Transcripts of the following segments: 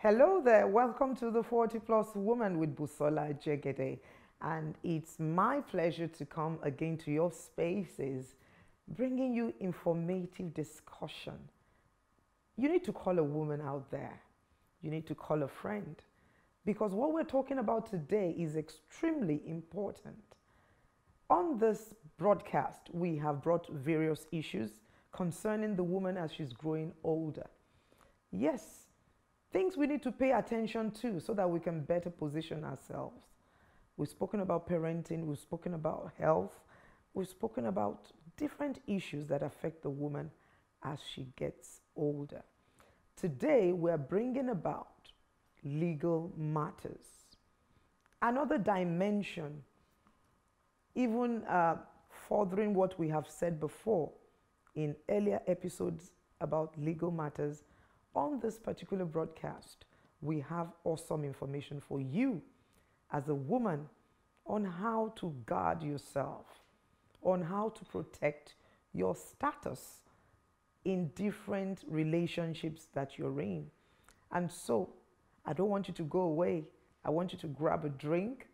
Hello there, welcome to the 40+Woman with Busola Jegede. And it's my pleasure to come again to your spaces, bringing you informative discussion. You need to call a woman out there. You need to call a friend. Because what we're talking about today is extremely important. On this broadcast, we have brought various issues concerning the woman as she's growing older. Yes, things we need to pay attention to so that we can better position ourselves. We've spoken about parenting, we've spoken about health, we've spoken about different issues that affect the woman as she gets older. Today, we're bringing about legal matters. Another dimension, even furthering what we have said before in earlier episodes about legal matters. On this particular broadcast, we have awesome information for you as a woman on how to guard yourself, on how to protect your status in different relationships that you're in. And so, I don't want you to go away. I want you to grab a drink.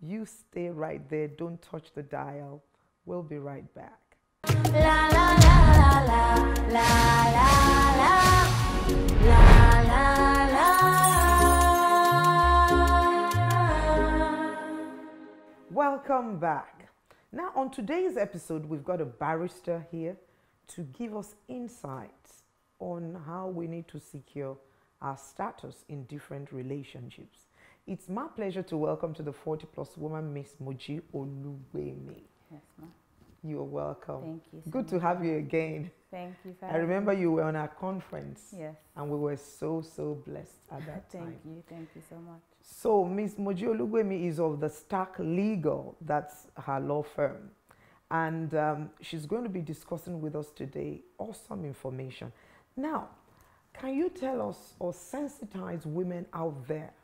You stay right there. Don't touch the dial. We'll be right back. La, la, la, la, la, la, la. La, la, la. Welcome back. Now, on today's episode, we've got a barrister here to give us insights on how we need to secure our status in different relationships. It's my pleasure to welcome to the 40+Woman, Miss Moji Oluwemi. Yes, ma'am. You're welcome. Thank you. Good to have you again. Thank you. I remember you were on our conference. Yes. And we were so blessed at that time. Thank you so much. So Ms. Moji Oluwemi is of the Stark Legal, that's her law firm. And she's going to be discussing with us today awesome information. Now, can you tell us or sensitize women out there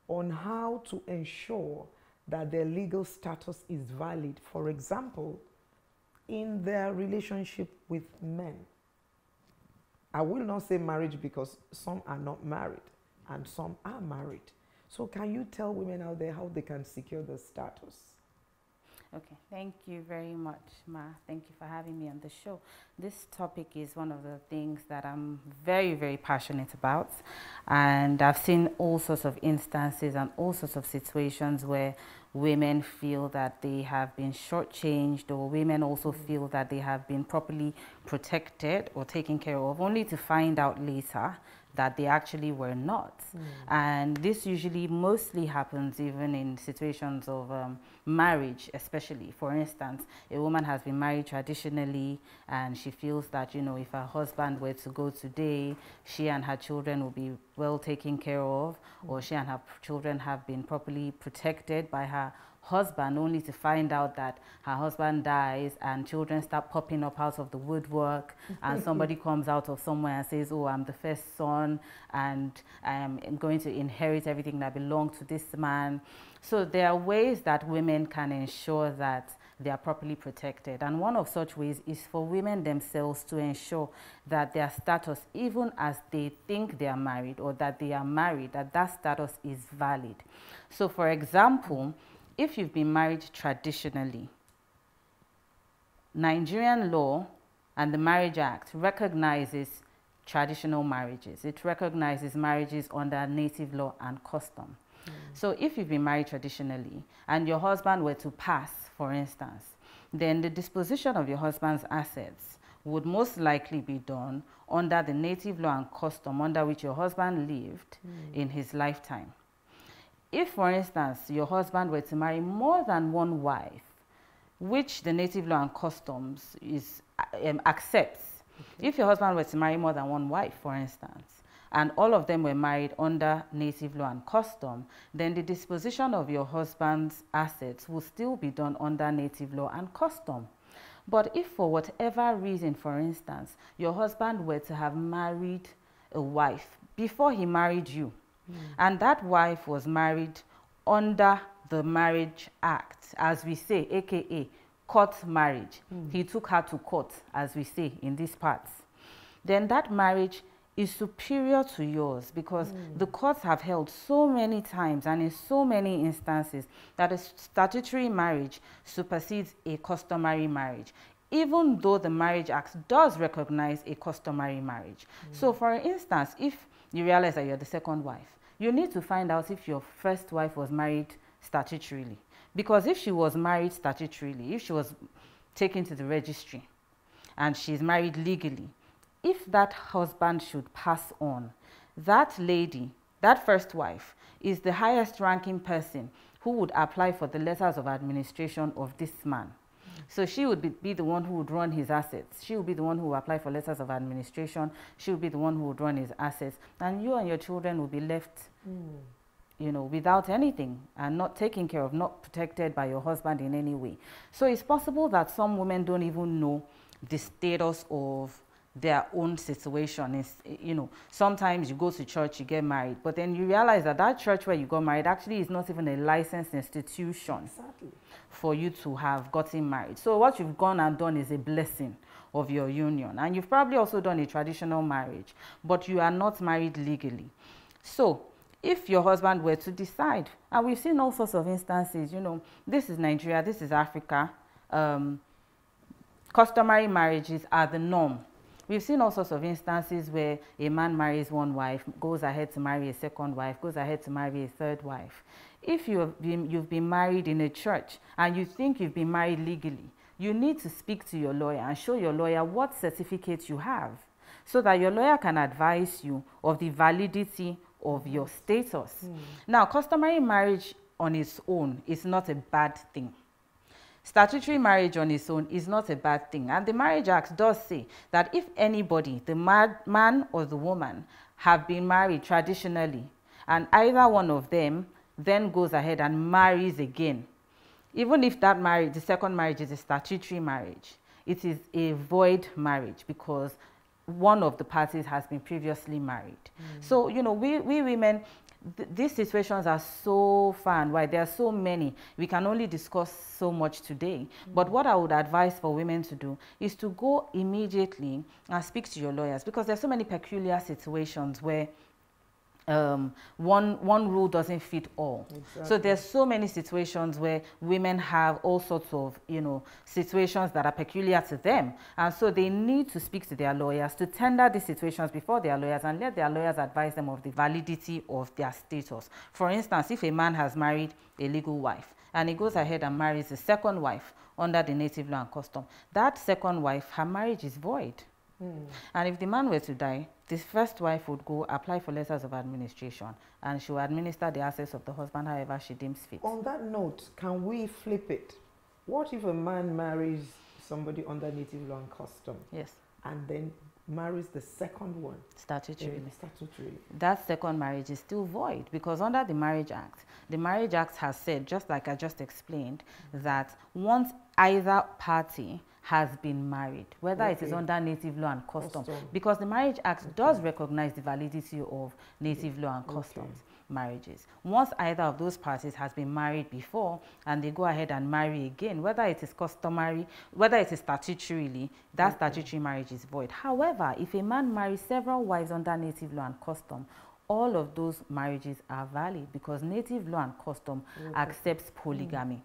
on how to ensure that their legal status is valid? For example, in their relationship with men. I will not say marriage because some are not married and some are married. So can you tell women out there how they can secure the status? Okay, thank you very much, Ma. Thank you for having me on the show. This topic is one of the things that I'm very passionate about. And I've seen all sorts of instances and all sorts of situations where women feel that they have been shortchanged, or women also feel that they have been properly protected or taken care of, only to find out later that they actually were not. And this usually mostly happens even in situations of marriage, especially. For instance, a woman has been married traditionally and she feels that, you know, if her husband were to go today, she and her children will be well taken care of, or she and her children have been properly protected by her husband, only to find out that her husband dies and children start popping up out of the woodwork and somebody comes out of somewhere and says, oh, I'm the first son and I'm going to inherit everything that belongs to this man. So there are ways that women can ensure that they are properly protected. And one of such ways is for women themselves to ensure that their status, even as they think they are married or that they are married, that that status is valid. So for example, if you've been married traditionally, Nigerian law and the Marriage Act recognizes traditional marriages. It recognizes marriages under native law and custom. So if you've been married traditionally and your husband were to pass, for instance, then the disposition of your husband's assets would most likely be done under the native law and custom under which your husband lived in his lifetime. If, for instance, your husband were to marry more than one wife, which the native law and customs accepts, if your husband were to marry more than one wife, for instance, and all of them were married under native law and custom, then the disposition of your husband's assets will still be done under native law and custom. But if for whatever reason, for instance, your husband were to have married a wife before he married you, and that wife was married under the Marriage Act, as we say, aka court marriage. He took her to court, as we say in these parts. Then that marriage is superior to yours, because the courts have held so many times and in so many instances that a statutory marriage supersedes a customary marriage, even though the Marriage Act does recognize a customary marriage. So for instance, if you realize that you're the second wife, you need to find out if your first wife was married statutorily. Because if she was married statutorily, if she was taken to the registry and she's married legally, if that husband should pass on, that lady, that first wife, is the highest ranking person who would apply for the letters of administration of this man. So she would be the one who would run his assets. She would be the one who would apply for letters of administration. She would be the one who would run his assets. And you and your children will be left, you know, without anything and not taken care of, not protected by your husband in any way. So it's possible that some women don't even know the status of their own situation. Is, you know, sometimes you go to church, you get married, but then you realize that that church where you got married actually is not even a licensed institution for you to have gotten married. So what you've gone and done is a blessing of your union, and you've probably also done a traditional marriage, but you are not married legally. So if your husband were to decide, and we've seen all sorts of instances, you know, this is Nigeria, this is Africa, customary marriages are the norm. We've seen all sorts of instances where a man marries one wife, goes ahead to marry a second wife, goes ahead to marry a third wife. If you've been married in a church and you think you've been married legally, you need to speak to your lawyer and show your lawyer what certificates you have, so that your lawyer can advise you of the validity of your status. Now, customary marriage on its own is not a bad thing. Statutory marriage on its own is not a bad thing. And the Marriage Act does say that if anybody, the man or the woman, have been married traditionally, and either one of them then goes ahead and marries again, even if that marriage, the second marriage, is a statutory marriage, it is a void marriage because one of the parties has been previously married. So, you know, we women, these situations are so far and wide. There are so many. We can only discuss so much today. But what I would advise for women to do is to go immediately and speak to your lawyers, because there are so many peculiar situations where one rule doesn't fit all. Exactly. So there's so many situations where women have all sorts of, you know, situations that are peculiar to them, and so they need to speak to their lawyers to tender these situations before their lawyers and let their lawyers advise them of the validity of their status. For instance, if a man has married a legal wife and he goes ahead and marries a second wife under the native law and custom, that second wife, her marriage is void. And if the man were to die, this first wife would go apply for letters of administration, and she will administer the assets of the husband however she deems fit. On that note, can we flip it? What if a man marries somebody under native law and custom? Yes. And then marries the second one statutorily. Statutorily. That second marriage is still void, because under the Marriage Act has said, just like I just explained, that once either party has been married, whether it is under native law and custom, because the Marriage Act does recognize the validity of native law and customs marriages. Once either of those parties has been married before and they go ahead and marry again, whether it is customary, whether it is statutorily, that statutory marriage is void. However, if a man marries several wives under native law and custom, all of those marriages are valid, because native law and custom accepts polygamy.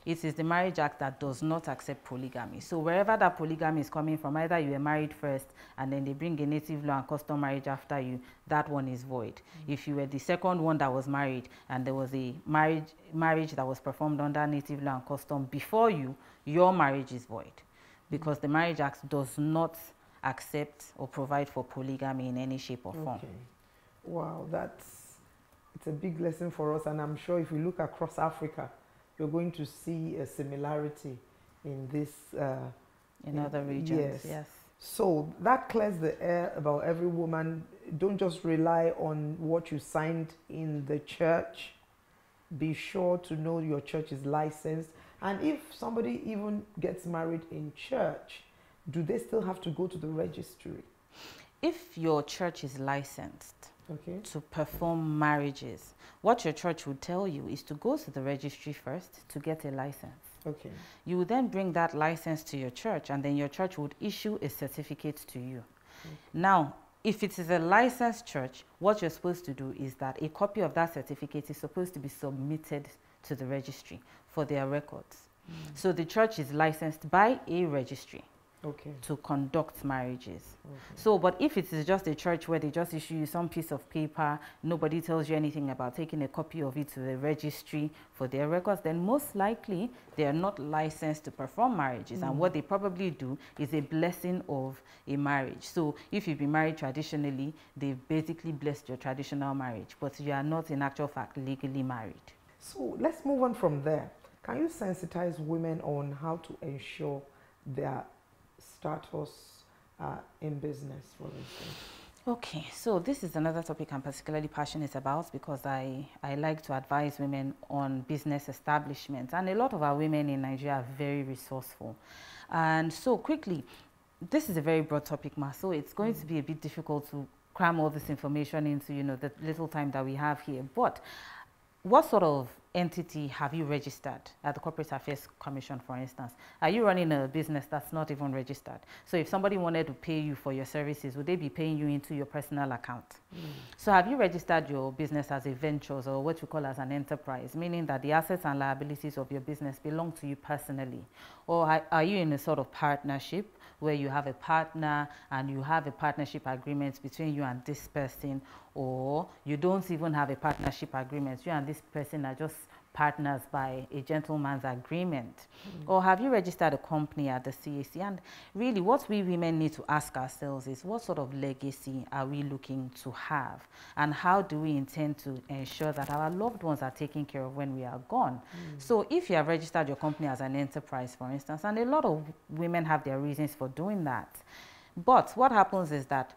It is the Marriage Act that does not accept polygamy. So wherever that polygamy is coming from, either you were married first and then they bring a native law and custom marriage after you, that one is void. If you were the second one that was married and there was a marriage that was performed under native law and custom before you, your marriage is void, because the Marriage Act does not accept or provide for polygamy in any shape or form. Wow, it's a big lesson for us, and I'm sure if we look across Africa, you're going to see a similarity in this. In other regions, yes. So that clears the air about every woman. Don't just rely on what you signed in the church. Be sure to know your church is licensed. And if somebody even gets married in church, do they still have to go to the registry? If your church is licensed to perform marriages, what your church would tell you is to go to the registry first to get a license. You would then bring that license to your church, and then your church would issue a certificate to you. Now, if it is a licensed church, what you're supposed to do is that a copy of that certificate is supposed to be submitted to the registry for their records. So the church is licensed by a registry to conduct marriages. So, but if it is just a church where they just issue you some piece of paper, nobody tells you anything about taking a copy of it to the registry for their records, then most likely they are not licensed to perform marriages. And what they probably do is a blessing of a marriage. So if you've been married traditionally, they've basically blessed your traditional marriage, but you are not in actual fact legally married. So let's move on from there. Can you sensitize women on how to ensure their status in business, for instance? Okay, so this is another topic I'm particularly passionate about because I like to advise women on business establishment, and a lot of our women in Nigeria are very resourceful. And so quickly, this is a very broad topic, Ma, so it's going to be a bit difficult to cram all this information into, you know, the little time that we have here. But what sort of entity have you registered at the Corporate Affairs Commission, for instance? Are you running a business that's not even registered? So if somebody wanted to pay you for your services, would they be paying you into your personal account? So have you registered your business as a ventures, or what you call as an enterprise, meaning that the assets and liabilities of your business belong to you personally? Or are you in a sort of partnership where you have a partner and you have a partnership agreement between you and this person, or you don't even have a partnership agreement, you and this person are just partners by a gentleman's agreement? Or have you registered a company at the CAC? And really what we women need to ask ourselves is, what sort of legacy are we looking to have, and how do we intend to ensure that our loved ones are taken care of when we are gone? So if you have registered your company as an enterprise, for instance, and a lot of women have their reasons for doing that, but what happens is that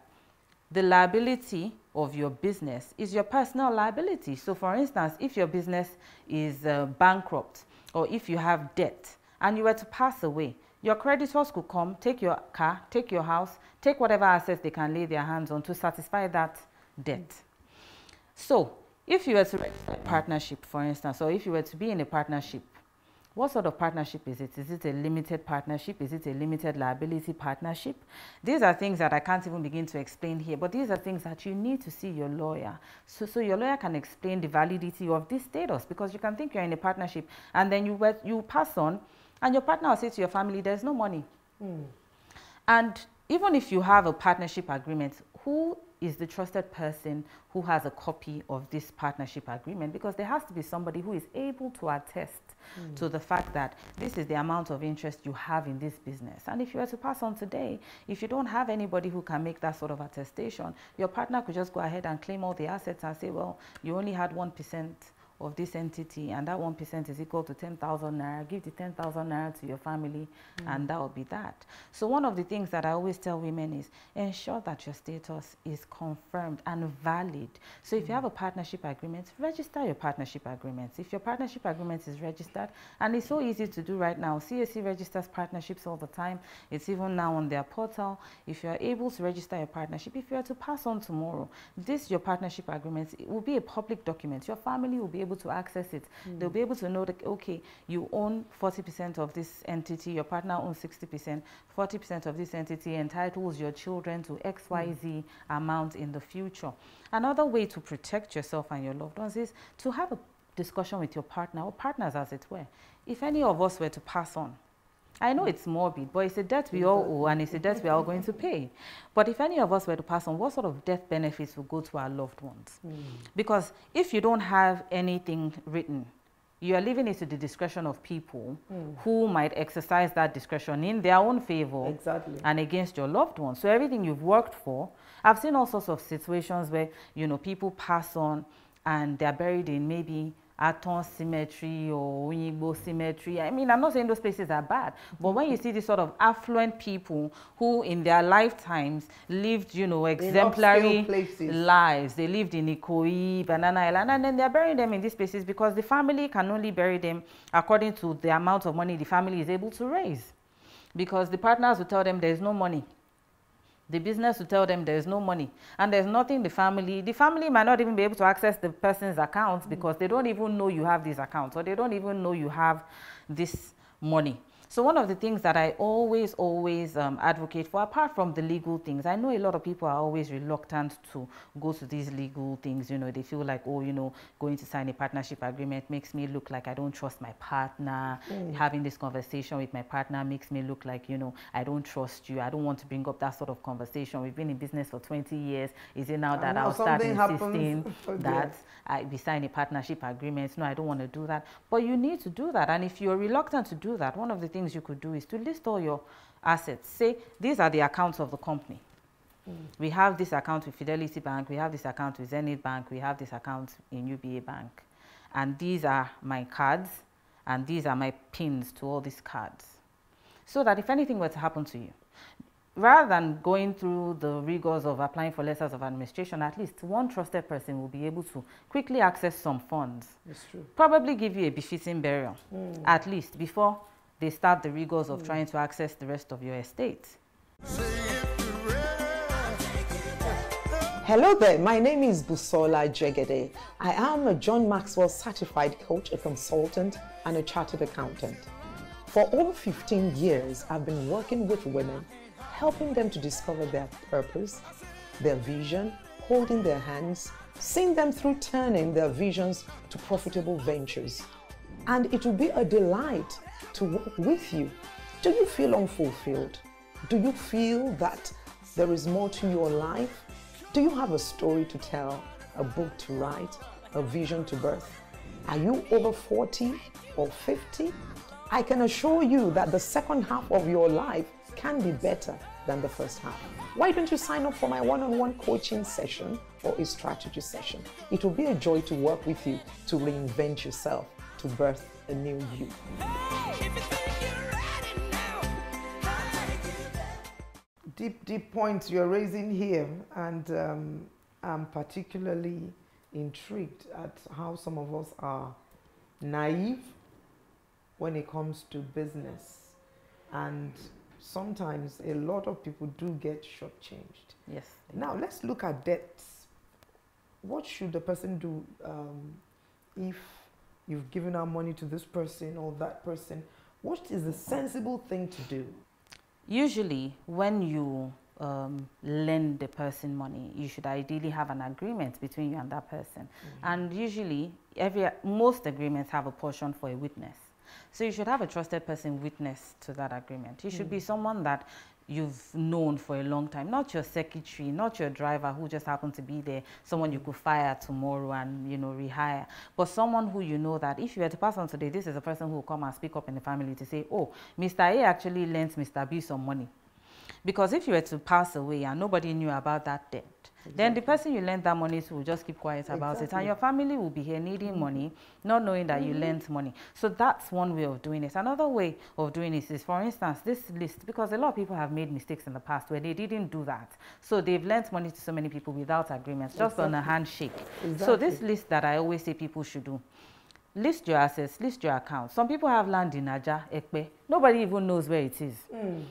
the liability of your business is your personal liability. So for instance, if your business is bankrupt, or if you have debt and you were to pass away, your creditors could come, take your car, take your house, take whatever assets they can lay their hands on to satisfy that debt. So if you were to register a partnership, for instance, or if you were to be in a partnership, what sort of partnership is it? Is it a limited partnership? Is it a limited liability partnership? These are things that I can't even begin to explain here, but these are things that you need to see your lawyer. So your lawyer can explain the validity of this status, because you can think you're in a partnership and then you pass on and your partner will say to your family, there's no money. And even if you have a partnership agreement, who is the trusted person who has a copy of this partnership agreement? Because there has to be somebody who is able to attest to the fact that this is the amount of interest you have in this business. And if you were to pass on today, if you don't have anybody who can make that sort of attestation, your partner could just go ahead and claim all the assets and say, well, you only had 1% of this entity, and that 1% is equal to 10,000 naira. Give the 10,000 naira to your family, and that will be that. So one of the things that I always tell women is, ensure that your status is confirmed and valid. So if you have a partnership agreement, register your partnership agreements. If your partnership agreement is registered, and it's so easy to do right now, CAC registers partnerships all the time. It's even now on their portal. If you're able to register your partnership, if you are to pass on tomorrow, this, your partnership agreement, it will be a public document. Your family will be able to access it. They'll be able to know that, okay, you own 40% of this entity, your partner owns 60%, 40% of this entity entitles your children to XYZ amount in the future. Another way to protect yourself and your loved ones is to have a discussion with your partner, or partners as it were. If any of us were to pass on, I know it's morbid, but it's a debt we all owe, and it's a debt we are all going to pay. But if any of us were to pass on, what sort of death benefits will go to our loved ones? Because if you don't have anything written, you are leaving it to the discretion of people who might exercise that discretion in their own favor and against your loved ones. So everything you've worked for, I've seen all sorts of situations where, you know, people pass on and they're buried in maybe Aton Cemetery or Uyigbo Cemetery. I mean, I'm not saying those places are bad, but when you see these sort of affluent people who in their lifetimes lived, you know, exemplary lives. They lived in Ikoyi, Banana Island, and then they're burying them in these places because the family can only bury them according to the amount of money the family is able to raise. Because the partners will tell them there's no money. The business will tell them there's no money, and there's nothing the family might not even be able to access the person's accounts because they don't even know you have these accounts, or they don't even know you have this money. So one of the things that I always advocate for, apart from the legal things, I know a lot of people are always reluctant to go to these legal things. You know, they feel like, oh, you know, going to sign a partnership agreement makes me look like I don't trust my partner. Having this conversation with my partner makes me look like, you know, I don't trust you. I don't want to bring up that sort of conversation. We've been in business for 20 years. Is it now that I'll start insisting that we sign a partnership agreement? No, I don't want to do that. But you need to do that. And if you're reluctant to do that, one of the things you could do is to list all your assets. Say, these are the accounts of the company. We have this account with Fidelity Bank, we have this account with Zenith Bank, we have this account in UBA Bank. And these are my cards, and these are my pins to all these cards. So that if anything were to happen to you, rather than going through the rigors of applying for letters of administration, at least one trusted person will be able to quickly access some funds. That's true. Probably give you a befitting burial, at least before they start the rigors of trying to access the rest of your estate. Hello there, my name is Busola Jegede. I am a John Maxwell certified coach, a consultant, and a chartered accountant. For over 15 years, I've been working with women, helping them to discover their purpose, their vision, holding their hands, seeing them through turning their visions to profitable ventures. And it will be a delight to work with you. Do you feel unfulfilled? Do you feel that there is more to your life? Do you have a story to tell, a book to write, a vision to birth? Are you over 40 or 50? I can assure you that the second half of your life can be better than the first half. Why don't you sign up for my one-on-one coaching session or a strategy session? It will be a joy to work with you to reinvent yourself, to birth a new you. Deep points you're raising here, and I'm particularly intrigued at how some of us are naive when it comes to business, and sometimes a lot of people do get shortchanged. Yes. Now let's look at debts. What should the person do if you've given out money to this person or that person? What is the sensible thing to do? Usually, when you lend the person money, you should ideally have an agreement between you and that person. And usually, most agreements have a portion for a witness. So you should have a trusted person witness to that agreement. You should be someone that you've known for a long time, not your secretary, not your driver who just happened to be there, someone you could fire tomorrow and, you know, rehire, but someone who you know that if you were to pass on today, this is a person who will come and speak up in the family to say, oh, Mr. A actually lent Mr. B some money. Because if you were to pass away and nobody knew about that debt, then the person you lent that money to will just keep quiet about it, and your family will be here needing money, not knowing that you lent money. So that's one way of doing it. Another way of doing this is, for instance, this list, because a lot of people have made mistakes in the past where they didn't do that. So they've lent money to so many people without agreements, just on a handshake. So this list that I always say people should do, list your assets, list your accounts. Some people have land in Aja, Ekpe. Nobody even knows where it is.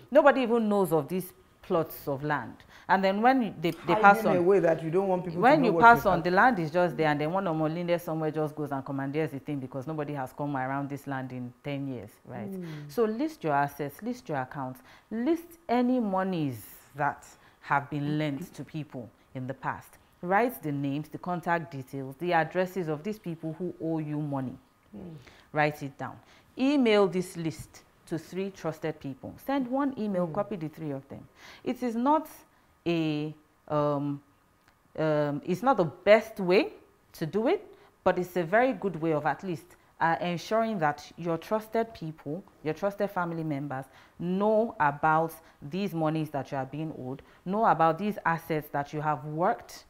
Nobody even knows of these plots of land. And then when they pass on, in a way that you don't want people when to know you pass on, the land is just there, and then one of Molinde somewhere just goes and commandeers the thing because nobody has come around this land in 10 years, right? So list your assets, list your accounts, list any monies that have been lent to people in the past. Write the names, the contact details, the addresses of these people who owe you money. Write it down. Email this list to 3 trusted people. Send one email, copy the 3 of them. It is not it's not the best way to do it, but it's a very good way of at least ensuring that your trusted people, your trusted family members know about these monies that you are being owed, know about these assets that you have worked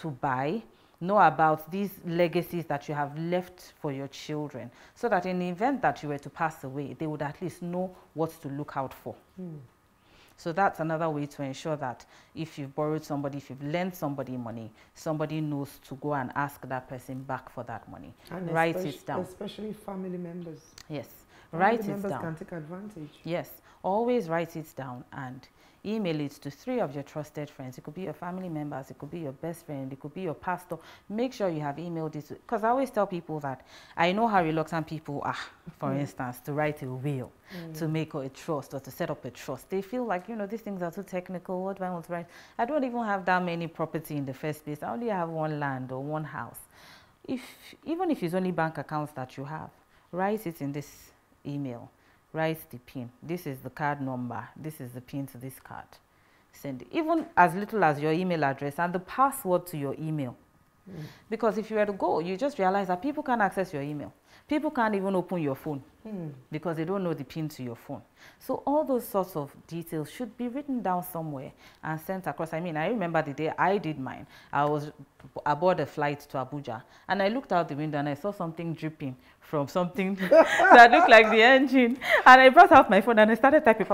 to buy, know about these legacies that you have left for your children, so that in the event that you were to pass away, they would at least know what to look out for. So that's another way to ensure that if you've borrowed somebody, if you've lent somebody money, somebody knows to go and ask that person back for that money. And write it down. Especially family members. Yes, write it down. Family members can take advantage. Yes, always write it down. And email it to 3 of your trusted friends. It could be your family members, it could be your best friend, it could be your pastor. Make sure you have emailed it, because I always tell people that I know how reluctant people are, for instance, to write a will, to make a trust or to set up a trust. They feel like, you know, these things are too technical. What do I want to write? I don't even have that many property in the first place. I only have one land or one house. Even if it's only bank accounts that you have, write it in this email. Write the PIN. This is the card number. This is the PIN to this card. Send it. Even as little as your email address and the password to your email. Because if you were to go, you just realize that people can't access your email. People can't even open your phone because they don't know the PIN to your phone. So all those sorts of details should be written down somewhere and sent across. I mean, I remember the day I did mine. I was aboard a flight to Abuja, and I looked out the window and I saw something dripping from something that looked like the engine. And I brought out my phone and I started typing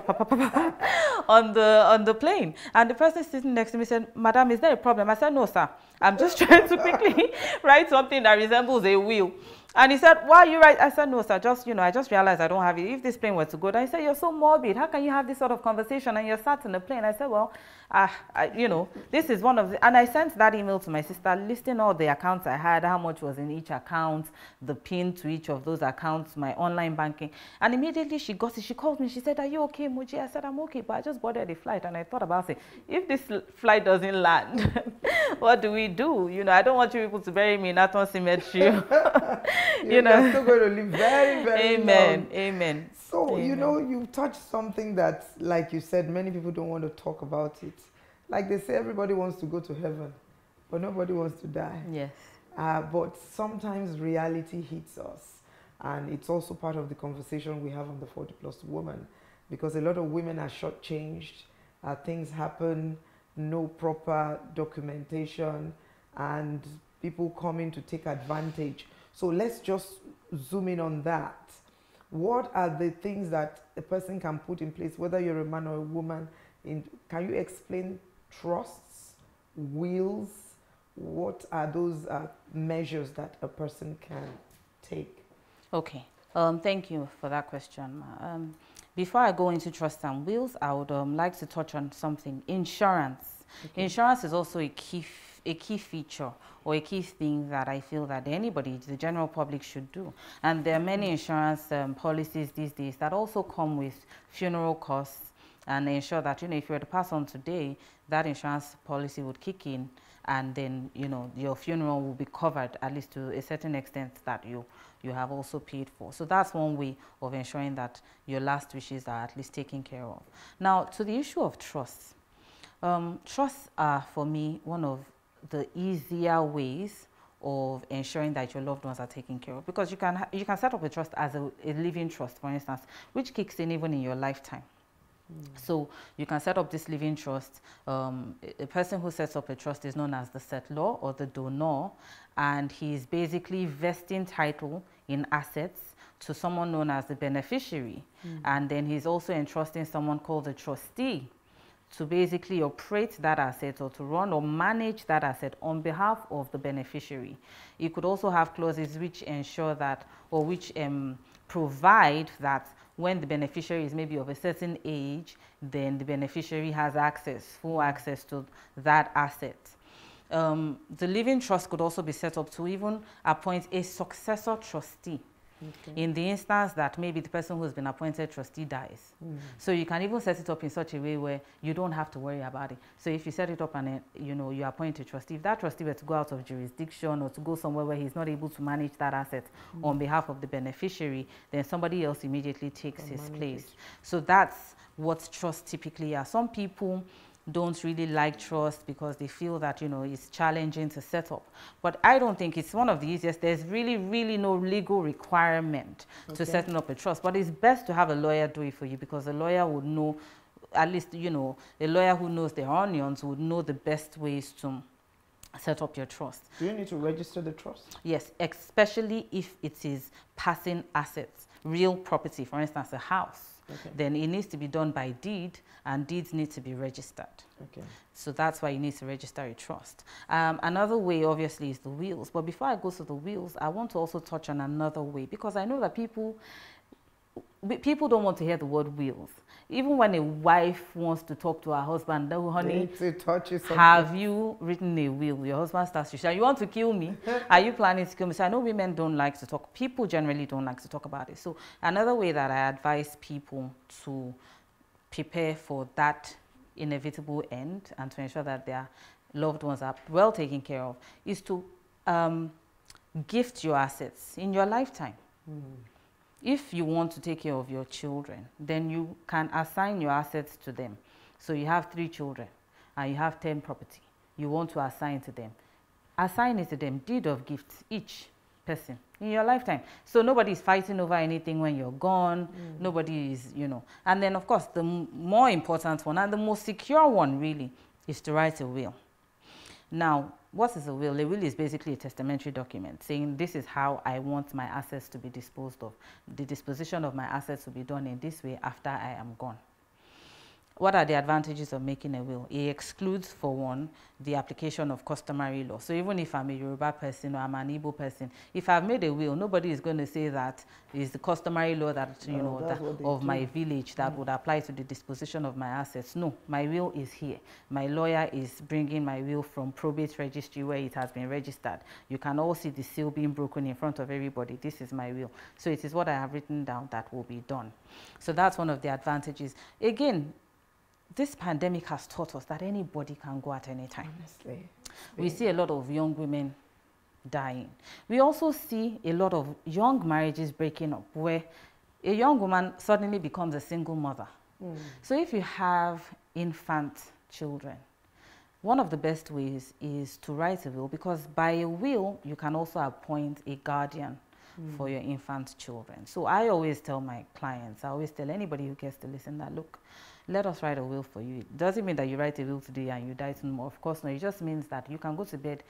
on the plane. And the person sitting next to me said, "Madam, is there a problem?" I said, "No, sir. I'm just trying to quickly write something that resembles a wheel." And he said, "Why you write?" I said, "No, sir, just, you know, I just realized I don't have it. If this plane were to go down," he said, "You're so morbid. How can you have this sort of conversation and you're sat in the plane?" I said, "Well, you know, this is one of the," and I sent that email to my sister listing all the accounts I had, how much was in each account, the PIN to each of those accounts, my online banking. And immediately she got it. She called me. She said, "Are you okay, Moji?" I said, "I'm okay, but I just boarded the flight." And I thought about it. If this flight doesn't land, what do we do? You know, I don't want you people to bury me in Aton Cemetery. You know, you're still going to live very, very Amen. long. Amen. So, Amen. you know, you touched something that, like you said, many people don't want to talk about it. Like they say, everybody wants to go to heaven, but nobody wants to die. Yes. But sometimes reality hits us. And it's also part of the conversation we have on the 40+ Woman, because a lot of women are shortchanged. Things happen, no proper documentation, and people come in to take advantage. So let's just zoom in on that. What are the things that a person can put in place, whether you're a man or a woman? Can you explain trusts, wills? What are those measures that a person can take? Okay. Thank you for that question. Before I go into trust and wills, I would like to touch on something. Insurance. Okay. Insurance is also a key feature or a key thing that I feel that anybody, the general public, should do. And there are many insurance policies these days that also come with funeral costs and ensure that, you know, if you were to pass on today, that insurance policy would kick in, and then, you know, your funeral will be covered, at least to a certain extent, that you have also paid for. So that's one way of ensuring that your last wishes are at least taken care of. Now, to the issue of trusts. Trusts are, for me, one of the easier ways of ensuring that your loved ones are taken care of, because you can set up a trust as a living trust, for instance, which kicks in even in your lifetime. So you can set up this living trust. A person who sets up a trust is known as the settlor or the donor, and he's basically vesting title in assets to someone known as the beneficiary. And then he's also entrusting someone called the trustee to basically operate that asset or to run or manage that asset on behalf of the beneficiary. You could also have clauses which ensure that, or which provide that when the beneficiary is maybe of a certain age, then the beneficiary has full access to that asset. The living trust could also be set up to even appoint a successor trustee. Okay. In the instance that maybe the person who's been appointed trustee dies. So you can even set it up in such a way where you don't have to worry about it. So if you set it up and you know, you appoint a trustee, if that trustee were to go out of jurisdiction or to go somewhere where he's not able to manage that asset on behalf of the beneficiary, then somebody else immediately takes his place. So that's what trust typically are. Some people don't really like trust because they feel that, you know, it's challenging to set up. But I don't think it's one of the easiest. There's really, really no legal requirement to setting up a trust. But it's best to have a lawyer do it for you, because a lawyer would know, at least, you know, a lawyer who knows their onions would know the best ways to set up your trust. Do you need to register the trust? Yes, especially if it is passing assets, real property, for instance, a house. Then it needs to be done by deed, and deeds need to be registered. So that's why you need to register a trust. Another way, obviously, is the wills. But before I go to the wills, I want to also touch on another way, because I know that people, people don't want to hear the word wills. Even when a wife wants to talk to her husband, oh, honey, have you written a will? Your husband starts to shout, you want to kill me? Are you planning to kill me? So I know women don't like to talk. People generally don't like to talk about it. So another way that I advise people to prepare for that inevitable end and to ensure that their loved ones are well taken care of is to gift your assets in your lifetime. If you want to take care of your children, then you can assign your assets to them. So you have 3 children and you have 10 property. You want to assign to them. Assign it to them, deed of gifts, each person in your lifetime. So nobody is fighting over anything when you're gone. Nobody is, you know. And then, of course, the more important one and the most secure one really is to write a will. Now, what is a will? A will is basically a testamentary document saying this is how I want my assets to be disposed of. The disposition of my assets will be done in this way after I am gone. What are the advantages of making a will? It excludes, for one, the application of customary law. So even if I'm a Yoruba person or I'm an Igbo person, if I've made a will, nobody is going to say that it's the customary law that, you know, that of my village that would apply to the disposition of my assets. No, my will is here. My lawyer is bringing my will from probate registry where it has been registered. You can all see the seal being broken in front of everybody. This is my will. So it is what I have written down that will be done. So that's one of the advantages. Again, this pandemic has taught us that anybody can go at any time. Honestly. We see a lot of young women dying. We also see a lot of young marriages breaking up where a young woman suddenly becomes a single mother. So if you have infant children, one of the best ways is to write a will, because by a will, you can also appoint a guardian for your infant children. So I always tell my clients, I always tell anybody who gets to listen that, look, let us write a will for you. It doesn't mean that you write a will today and you die tomorrow. Of course, no. It just means that you can go to bed,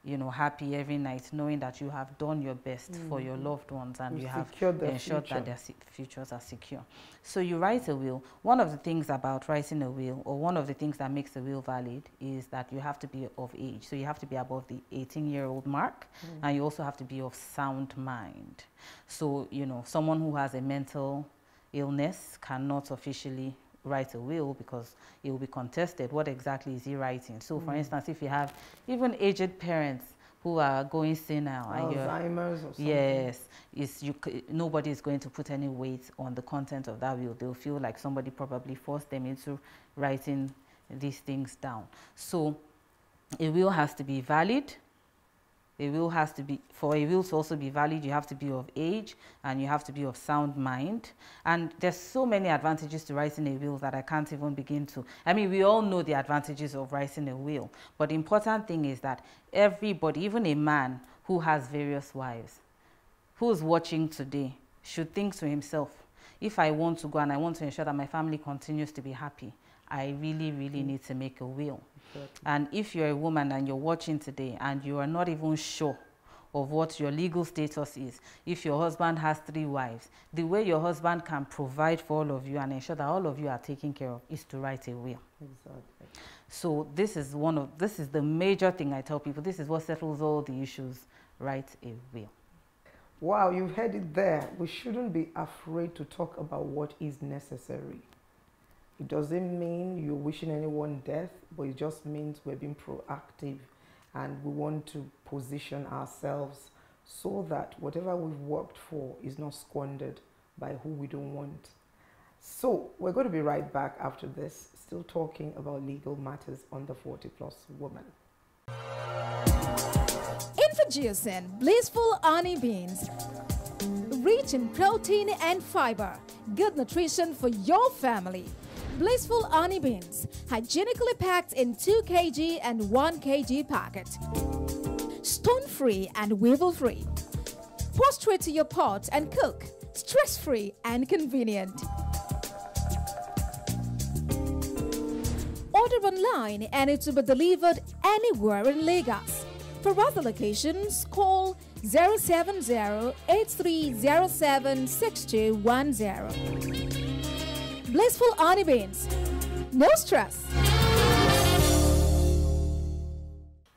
you know, happy every night, knowing that you have done your best for your loved ones and you have ensured that their futures are secure. So you write a will. One of the things about writing a will, or one of the things that makes a will valid, is that you have to be of age. So you have to be above the 18-year-old mark, and you also have to be of sound mind. So, you know, someone who has a mental illness cannot officially write a will because it will be contested. What exactly is he writing? So for instance, if you have even aged parents who are going senile, Alzheimer's or something. Yes, nobody is going to put any weight on the content of that will. They'll feel like somebody probably forced them into writing these things down. So a will has to be valid. A will has to be, for a will to also be valid, you have to be of age and you have to be of sound mind. And there's so many advantages to writing a will that I can't even begin to. I mean, we all know the advantages of writing a will, but the important thing is that everybody, even a man who has various wives, who's watching today, should think to himself, if I want to go and I want to ensure that my family continues to be happy, I really, really need to make a will. Exactly. And if you're a woman and you're watching today and you are not even sure of what your legal status is, if your husband has 3 wives, the way your husband can provide for all of you and ensure that all of you are taken care of is to write a will. Exactly. So this is the major thing I tell people. This is what settles all the issues. Write a will. Wow, you've heard it there. We shouldn't be afraid to talk about what is necessary. It doesn't mean you're wishing anyone death, but it just means we're being proactive and we want to position ourselves so that whatever we've worked for is not squandered by who we don't want. So we're going to be right back after this, still talking about legal matters on the 40+ Woman. Introducing Blissful Honey Beans. Rich in protein and fiber, good nutrition for your family. Blissful Honey Beans, hygienically packed in 2 kg and 1 kg packet. Stone-free and weevil-free. Pour straight to your pot and cook. Stress-free and convenient. Order online and it will be delivered anywhere in Lagos. For other locations, call 070-8307-6210. Blissful Honey Beans. No stress.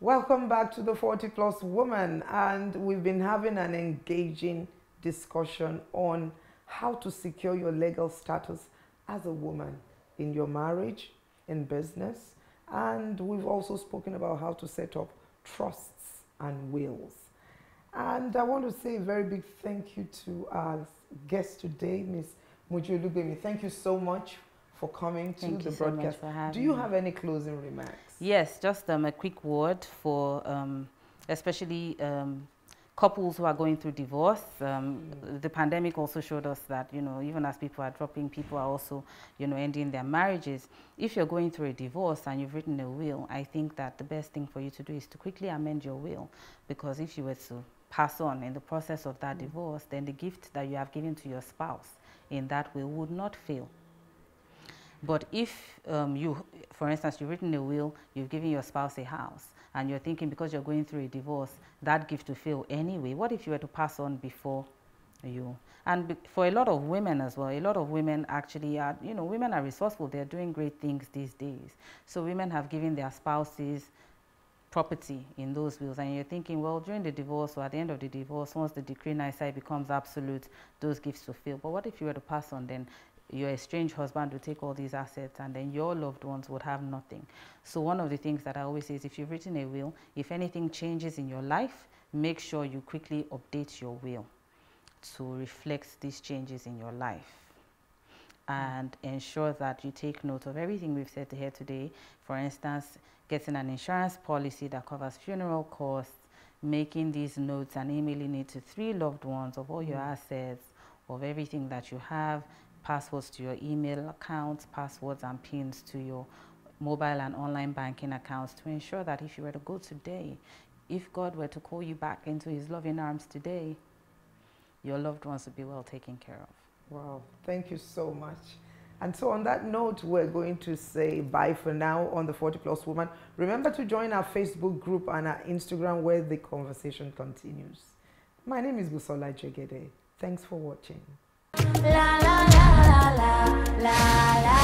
Welcome back to the 40+ Woman, and we've been having an engaging discussion on how to secure your legal status as a woman in your marriage, in business, and we've also spoken about how to set up trusts and wills. And I want to say a very big thank you to our guest today, Ms. Mujolubemi. Thank you so much for coming to the broadcast. Do you have any closing remarks? Yes, just a quick word for especially couples who are going through divorce. The pandemic also showed us that, you know, even as people are dropping, people are also, you know, ending their marriages. If you're going through a divorce and you've written a will, I think that the best thing for you to do is to quickly amend your will, because if you were to pass on in the process of that divorce, then the gift that you have given to your spouse in that will would not fail. But if for instance, you've written a will, you've given your spouse a house, and you're thinking because you're going through a divorce, that gift will fail anyway. What if you were to pass on before you? And for a lot of women as well, a lot of women actually are, you know, women are resourceful. They're doing great things these days. So women have given their spouses property in those wills, and you're thinking, well, during the divorce or at the end of the divorce, once the decree nisi becomes absolute, those gifts will fail. But what if you were to pass on, then your estranged husband will take all these assets, and then your loved ones would have nothing. So one of the things that I always say is, if you've written a will, if anything changes in your life, make sure you quickly update your will to reflect these changes in your life, and ensure that you take note of everything we've said here today. For instance, getting an insurance policy that covers funeral costs, making these notes and emailing it to 3 loved ones of all your assets, of everything that you have, passwords to your email accounts, passwords and pins to your mobile and online banking accounts, to ensure that if you were to go today, if God were to call you back into his loving arms today, your loved ones would be well taken care of. Wow, thank you so much. And so on that note, we're going to say bye for now on the 40+ Woman. Remember to join our Facebook group and our Instagram, where the conversation continues. My name is Busola Jegede. Thanks for watching. La la la la la la la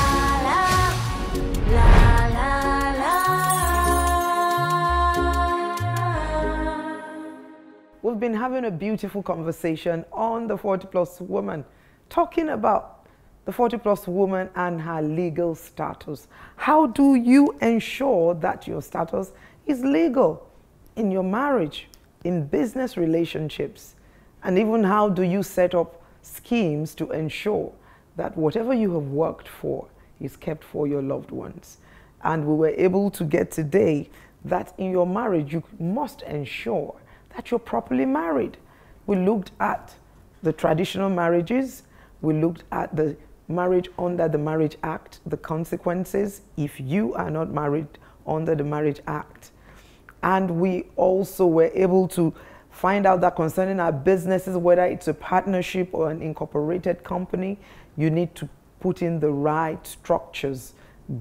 la la la. We've been having a beautiful conversation on the 40+ Woman, talking about the 40+ woman and her legal status. How do you ensure that your status is legal in your marriage, in business relationships, and even how do you set up schemes to ensure that whatever you have worked for is kept for your loved ones? And we were able to get today that in your marriage, you must ensure that you're properly married. We looked at the traditional marriages. We looked at the marriage under the Marriage Act, the consequences if you are not married under the Marriage Act. And we also were able to find out that concerning our businesses, whether it's a partnership or an incorporated company, you need to put in the right structures.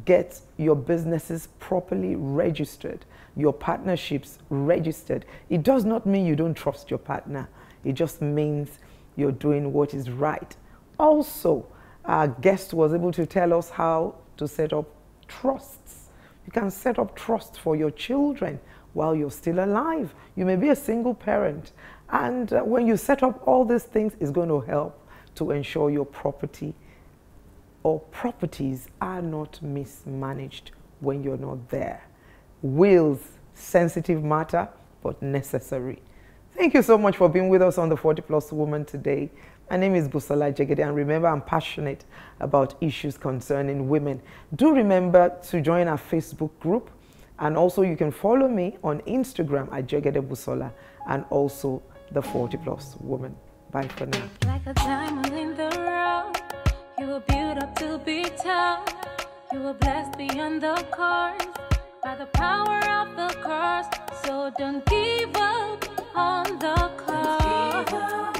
Get your businesses properly registered, your partnerships registered. It does not mean you don't trust your partner. It just means you're doing what is right. Also, our guest was able to tell us how to set up trusts. You can set up trusts for your children while you're still alive. You may be a single parent. And when you set up all these things, it's going to help to ensure your property or properties are not mismanaged when you're not there. Wills, sensitive matter, but necessary. Thank you so much for being with us on the 40+ Woman today. My name is Busola Jegede, and remember, I'm passionate about issues concerning women. Do remember to join our Facebook group, and also you can follow me on Instagram at Jegede Busola, and also the 40+ Woman. Bye for now. Like a diamond in the rough, you were built up to be tough. You were blessed beyond the curse by the power of the cross. So don't give up on the cause.